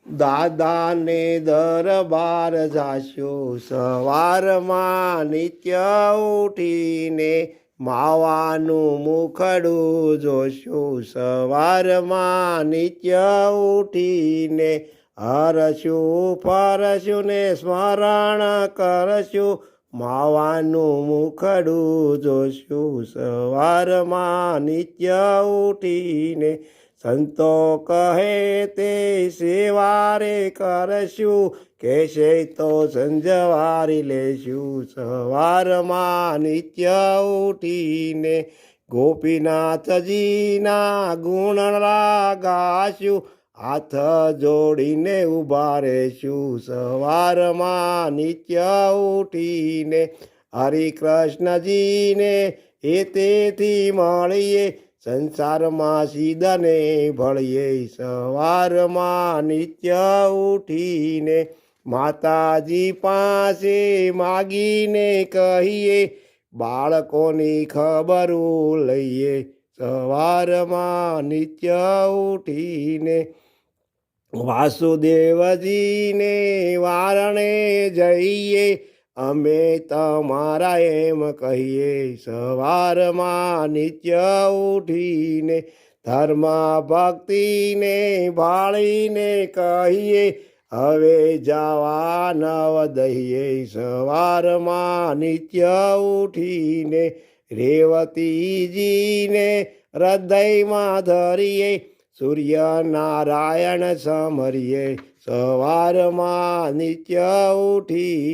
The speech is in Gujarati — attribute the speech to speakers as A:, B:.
A: દાદાને દરબાર જાશું સવારમાં નિત્ય ઉઠીને માવાનું મુખડું જોશું સવારમાં નિત્ય ઉઠીને હરશું ફરશું ને સ્મરણ કરશું માવાનું મુખડું જોશું સવારમાં નિત્ય ઉઠીને સંતો કહે તે સેવારે કરશું કહેશે તો સંજવારી લેશું સવારમાં નિત્ય ઉઠીને ગોપીનાથજીના ગુણ ગાશું હાથ જોડીને ઊભા રહેશું સવારમાં નિત્ય ઉઠીને હરિકૃષ્ણજીને એ તેથી મળીએ સંસારમાં સીધાને ભળીએ સવારમાં નિત્ય ઉઠીને માતાજી પાસે માગીને કહીએ બાળકોની ખબરું લઈએ સવારમાં નિત્ય ઉઠીને વાસુદેવજીને વારણે જઈએ અમે તમારા એમ કહીએ સવારમાં નિત્ય ઉઠીને ધર્મ ભક્તિને ભાળીને કહીએ હવે જવા નવ દઈએ સવારમાં નિત્ય ઉઠીને રેવતીજીને હૃદયમાં ધરીએ સૂર્યનારાયણ સમરીએ સવારમાં નિત્ય ઉઠી